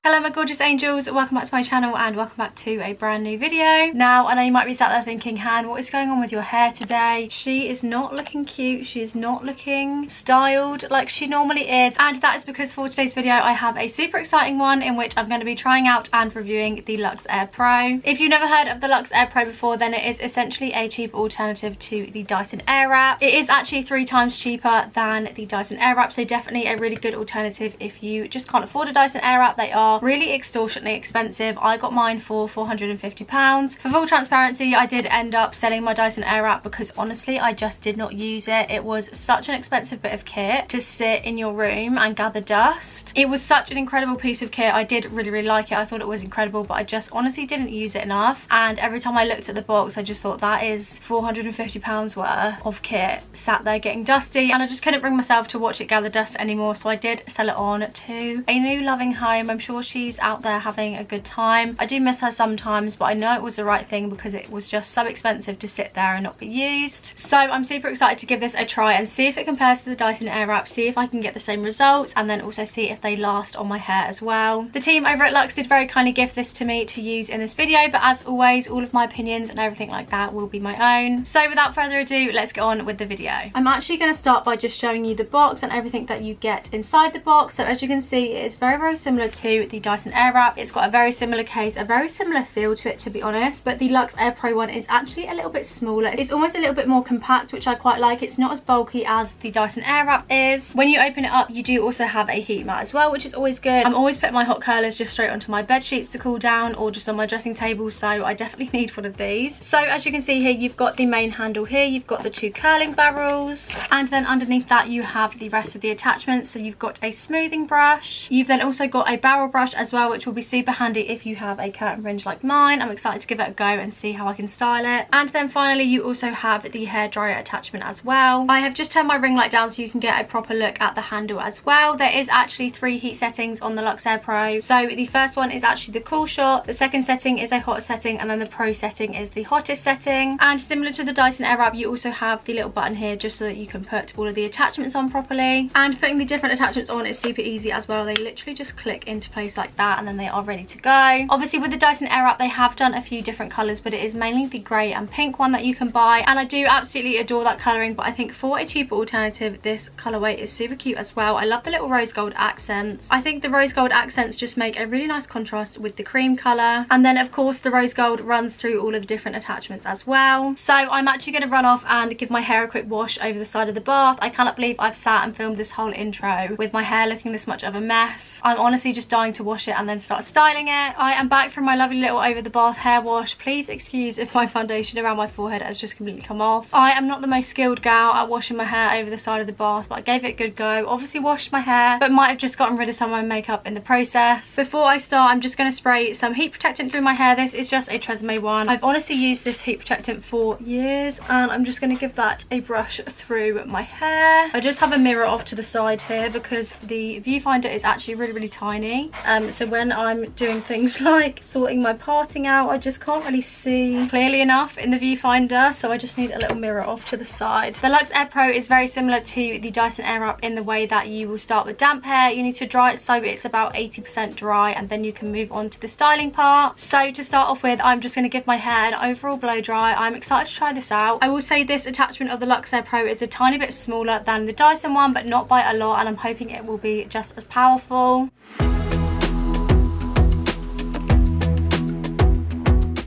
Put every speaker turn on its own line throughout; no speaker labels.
Hello my gorgeous angels, welcome back to my channel and welcome back to a brand new video. Now I know you might be sat there thinking, Han, what is going on with your hair today? She is not looking cute, she is not looking styled like she normally is, and that is because for today's video I have a super exciting one in which I'm going to be trying out and reviewing the LUXX Air Pro. If you've never heard of the LUXX Air Pro before, then it is essentially a cheap alternative to the Dyson Airwrap. It is actually 3 times cheaper than the Dyson Airwrap, so definitely a really good alternative if you just can't afford a Dyson Airwrap. They are really extortionately expensive. I got mine for £450. For full transparency, I did end up selling my Dyson Airwrap because honestly I just did not use it. It was such an expensive bit of kit to sit in your room and gather dust. It was such an incredible piece of kit. I did really like it. I thought it was incredible, but I just honestly didn't use it enough, and every time I looked at the box I just thought that is £450 worth of kit sat there getting dusty, and I just couldn't bring myself to watch it gather dust anymore, so I did sell it on to a new loving home. I'm sure she's out there having a good time. I do miss her sometimes, but I know it was the right thing because it was just so expensive to sit there and not be used. So I'm super excited to give this a try and see if it compares to the Dyson Airwrap, see if I can get the same results, and then also see if they last on my hair as well. The team over at LUXX did very kindly gift this to me to use in this video, but as always all of my opinions and everything like that will be my own. So without further ado, let's get on with the video. I'm actually going to start by just showing you the box and everything that you get inside the box. So as you can see, it is very similar to the Dyson Airwrap. It's got a very similar case, a very similar feel to it, to be honest, but the LUXX Air Pro one is actually a little bit smaller. It's almost a little bit more compact, which I quite like. It's not as bulky as the Dyson Airwrap is. When you open it up, you do also have a heat mat as well, which is always good. I'm always putting my hot curlers just straight onto my bed sheets to cool down, or just on my dressing table, so I definitely need one of these. So as you can see here, you've got the main handle here, you've got the 2 curling barrels, and then underneath that you have the rest of the attachments. So you've got a smoothing brush, you've then also got a barrel brush as well, which will be super handy if you have a curtain fringe like mine. I'm excited to give it a go and see how I can style it. And then finally you also have the hairdryer attachment as well. I have just turned my ring light down so you can get a proper look at the handle as well. There is actually 3 heat settings on the LUXX Air Pro. So the first one is actually the cool shot, the second setting is a hot setting, and then the pro setting is the hottest setting. And similar to the Dyson Airwrap, you also have the little button here just so that you can put all of the attachments on properly. And putting the different attachments on is super easy as well. They literally just click into place like that and then they are ready to go. Obviously with the Dyson Airwrap they have done a few different colours, but it is mainly the grey and pink one that you can buy, and I do absolutely adore that colouring, but I think for a cheaper alternative this colourway is super cute as well. I love the little rose gold accents. I think the rose gold accents just make a really nice contrast with the cream colour, and then of course the rose gold runs through all of the different attachments as well. So I'm actually going to run off and give my hair a quick wash over the side of the bath. I cannot believe I've sat and filmed this whole intro with my hair looking this much of a mess. I'm honestly just dying to wash it and then start styling it. I am back from my lovely little over the bath hair wash. Please excuse if my foundation around my forehead has just completely come off. I am not the most skilled gal at washing my hair over the side of the bath, but I gave it a good go. Obviously washed my hair, but might have just gotten rid of some of my makeup in the process. Before I start, I'm just going to spray some heat protectant through my hair. This is just a Tresemme one. I've honestly used this heat protectant for years, and I'm just going to give that a brush through my hair. I just have a mirror off to the side here because the viewfinder is actually really tiny, so when I'm doing things like sorting my parting out, I just can't really see clearly enough in the viewfinder, so I just need a little mirror off to the side. The LUXX Air Pro is very similar to the Dyson Airwrap in the way that you will start with damp hair. You need to dry it so it's about 80% dry, and then you can move on to the styling part. So to start off with, I'm just going to give my hair an overall blow dry. I'm excited to try this out. I will say this attachment of the LUXX Air Pro is a tiny bit smaller than the Dyson one, but not by a lot, and I'm hoping it will be just as powerful.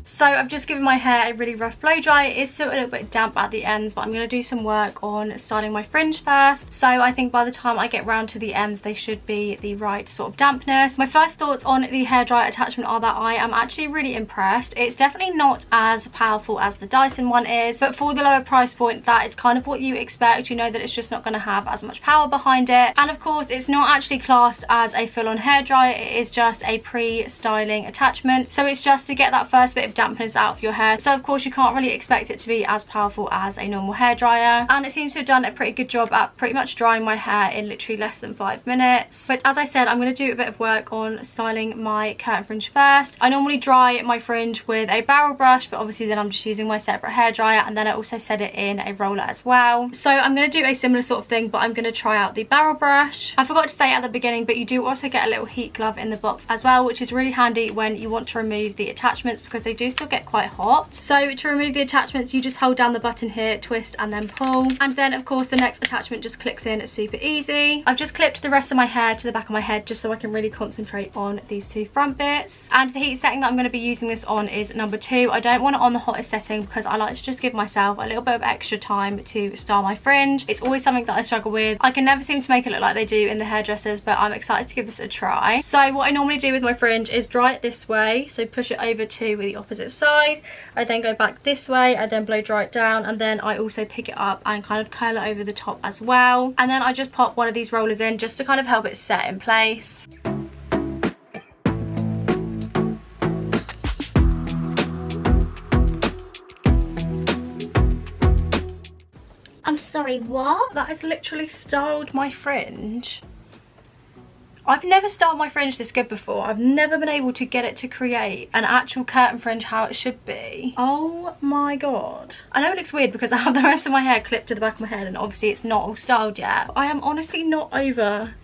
So I've just given my hair a really rough blow dry. It is still a little bit damp at the ends, but I'm going to do some work on styling my fringe first. So I think by the time I get round to the ends, they should be the right sort of dampness. My first thoughts on the hairdryer attachment are that I am actually really impressed. It's definitely not as powerful as the Dyson one is, but for the lower price point, that is kind of what you expect. You know that it's just not going to have as much power behind it. And of course, it's not actually classed as a full-on hairdryer. It is just a pre-styling attachment. So it's just to get that first bit of dampness dampens out of your hair. So of course you can't really expect it to be as powerful as a normal hairdryer, and it seems to have done a pretty good job at pretty much drying my hair in literally less than 5 minutes. But as I said, I'm going to do a bit of work on styling my curtain fringe first. I normally dry my fringe with a barrel brush, but obviously then I'm just using my separate hairdryer, and then I also set it in a roller as well. So I'm going to do a similar sort of thing, but I'm going to try out the barrel brush. I forgot to say at the beginning, but you do also get a little heat glove in the box as well, which is really handy when you want to remove the attachments, because they do still get quite hot. So to remove the attachments, you just hold down the button here, twist and then pull, and then of course the next attachment just clicks in super easy. I've just clipped the rest of my hair to the back of my head just so I can really concentrate on these two front bits. And the heat setting that I'm going to be using this on is number 2. I don't want it on the hottest setting because I like to just give myself a little bit of extra time to style my fringe. It's always something that I struggle with. I can never seem to make it look like they do in the hairdressers, but I'm excited to give this a try. So what I normally do with my fringe is dry it this way, so push it over to the opposite side. I then go back this way, I then blow dry it down, and then I also pick it up and kind of curl it over the top as well. And then I just pop one of these rollers in just to kind of help it set in place.
I'm sorry, what?
That has literally styled my fringe. I've never styled my fringe this good before. I've never been able to get it to create an actual curtain fringe how it should be. Oh my god. I know it looks weird because I have the rest of my hair clipped to the back of my head and obviously it's not all styled yet. But I am honestly not over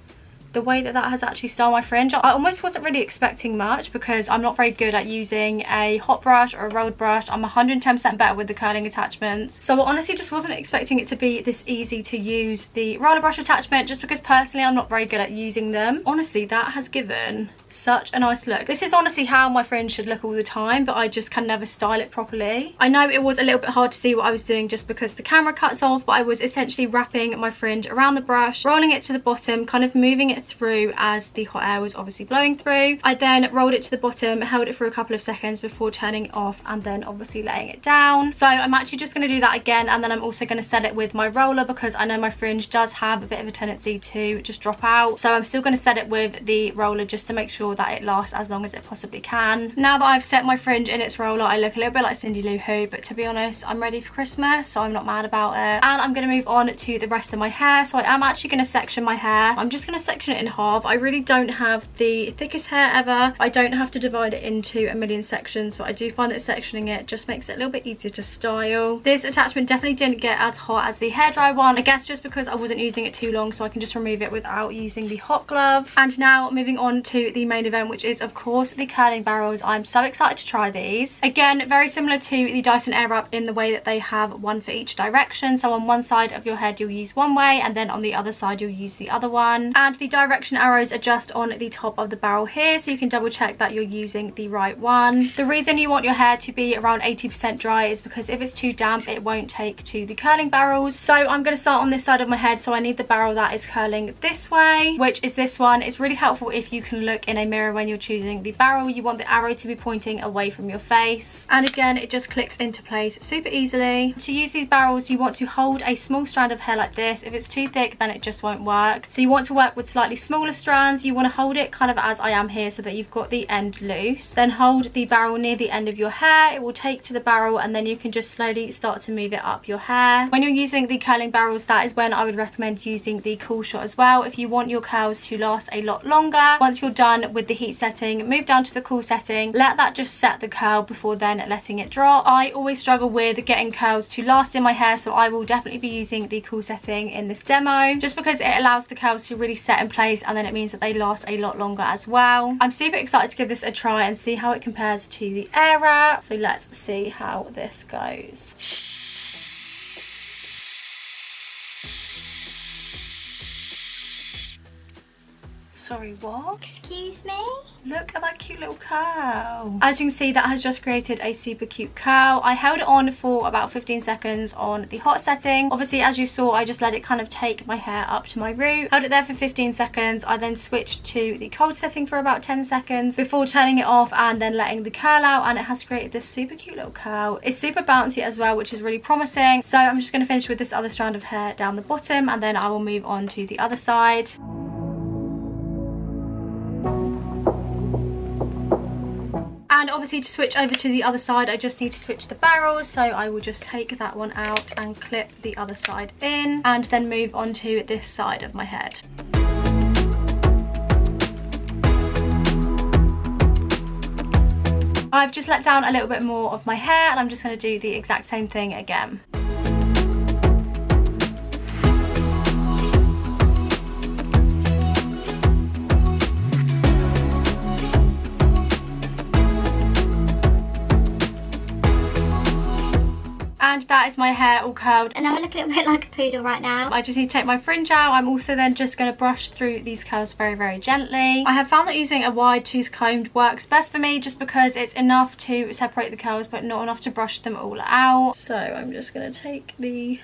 the way that that has actually styled my fringe. I almost wasn't really expecting much because I'm not very good at using a hot brush or a rolled brush. I'm 110% better with the curling attachments. So I honestly just wasn't expecting it to be this easy to use the roller brush attachment, just because personally I'm not very good at using them. Honestly, that has given such a nice look. This is honestly how my fringe should look all the time, but I just can never style it properly. I know it was a little bit hard to see what I was doing just because the camera cuts off, but I was essentially wrapping my fringe around the brush, rolling it to the bottom, kind of moving it through as the hot air was obviously blowing through. I then rolled it to the bottom, held it for a couple of seconds before turning it off and then obviously laying it down. So I'm actually just going to do that again, and then I'm also going to set it with my roller because I know my fringe does have a bit of a tendency to just drop out. So I'm still going to set it with the roller just to make sure that it lasts as long as it possibly can. Now that I've set my fringe in its roller, I look a little bit like Cindy Lou Who, but to be honest, I'm ready for Christmas, so I'm not mad about it. And I'm going to move on to the rest of my hair. So I am actually going to section my hair. I'm just going to section it in half. I really don't have the thickest hair ever. I don't have to divide it into a million sections, but I do find that sectioning it just makes it a little bit easier to style. This attachment definitely didn't get as hot as the hairdryer one, I guess just because I wasn't using it too long, so I can just remove it without using the hot glove. And now moving on to the main event, which is of course the curling barrels. I'm so excited to try these. Again, very similar to the Dyson Airwrap in the way that they have one for each direction. So on one side of your head you'll use one way, and then on the other side you'll use the other one. And the direction arrows are just on the top of the barrel here, so you can double check that you're using the right one. The reason you want your hair to be around 80% dry is because if it's too damp it won't take to the curling barrels. So I'm going to start on this side of my head, so I need the barrel that is curling this way, which is this one. It's really helpful if you can look in a mirror when you're choosing the barrel. You want the arrow to be pointing away from your face, and again it just clicks into place super easily. To use these barrels you want to hold a small strand of hair like this. If it's too thick then it just won't work, so you want to work with slightly smaller strands. You want to hold it kind of as I am here so that you've got the end loose, then hold the barrel near the end of your hair. It will take to the barrel and then you can just slowly start to move it up your hair. When you're using the curling barrels, that is when I would recommend using the cool shot as well. If you want your curls to last a lot longer, once you're done with the heat setting, move down to the cool setting, let that just set the curl before then letting it drop. I always struggle with getting curls to last in my hair, so I will definitely be using the cool setting in this demo just because it allows the curls to really set in place, and then it means that they last a lot longer as well. I'm super excited to give this a try and see how it compares to the Airwrap. So let's see how this goes. Sorry, what?
Excuse me?
Look at that cute little curl. As you can see, that has just created a super cute curl. I held it on for about 15 seconds on the hot setting. Obviously, as you saw, I just let it kind of take my hair up to my root. Held it there for 15 seconds. I then switched to the cold setting for about 10 seconds before turning it off and then letting the curl out, and it has created this super cute little curl. It's super bouncy as well, which is really promising. So I'm just going to finish with this other strand of hair down the bottom, and then I will move on to the other side. And obviously to switch over to the other side, I just need to switch the barrels. So I will just take that one out and clip the other side in, and then move on to this side of my head. I've just let down a little bit more of my hair, and I'm just going to do the exact same thing again. And that is my hair all curled.
And I'm looking a bit like a poodle right now.
I just need to take my fringe out. I'm also then just going to brush through these curls very, very gently. I have found that using a wide tooth comb works best for me, just because it's enough to separate the curls but not enough to brush them all out. So I'm just going to take the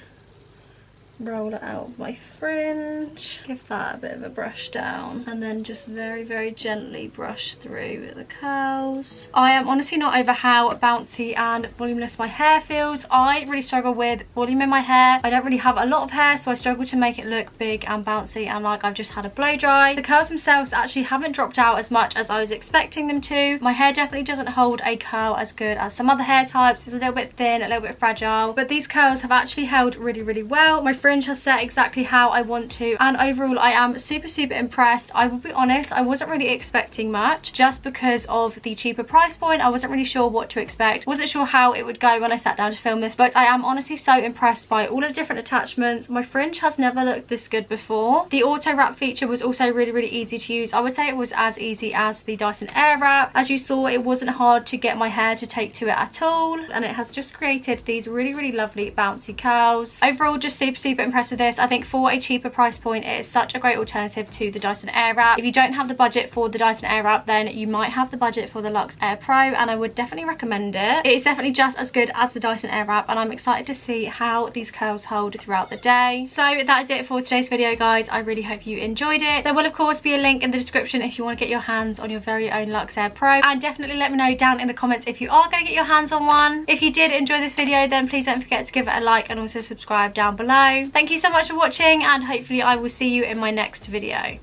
roller out of my fringe, give that a bit of a brush down, and then just very, very gently brush through the curls. I am honestly not over how bouncy and voluminous my hair feels. I really struggle with volume in my hair. I don't really have a lot of hair, so I struggle to make it look big and bouncy and like I've just had a blow dry. The curls themselves actually haven't dropped out as much as I was expecting them to. My hair definitely doesn't hold a curl as good as some other hair types. It's a little bit thin, a little bit fragile, but these curls have actually held really, really well. My fringe has set exactly how I want to, and overall I am super, super impressed. I will be honest, I wasn't really expecting much, just because of the cheaper price point. I wasn't really sure what to expect, wasn't sure how it would go when I sat down to film this, but I am honestly so impressed by all of the different attachments. My fringe has never looked this good before. The auto wrap feature was also really, really easy to use. I would say it was as easy as the Dyson Airwrap. As you saw, it wasn't hard to get my hair to take to it at all, and it has just created these really, really lovely bouncy curls. Overall, just super, super impressed with this. I think for a cheaper price point, it is such a great alternative to the Dyson Airwrap. If you don't have the budget for the Dyson Airwrap, then you might have the budget for the Luxx Air Pro, and I would definitely recommend it. It is definitely just as good as the Dyson Airwrap, and I'm excited to see how these curls hold throughout the day. So that is it for today's video, guys. I really hope you enjoyed it. There will of course be a link in the description if you want to get your hands on your very own Luxx Air Pro, and definitely let me know down in the comments if you are going to get your hands on one. If you did enjoy this video, then please don't forget to give it a like and also subscribe down below. Thank you so much for watching, and hopefully I will see you in my next video.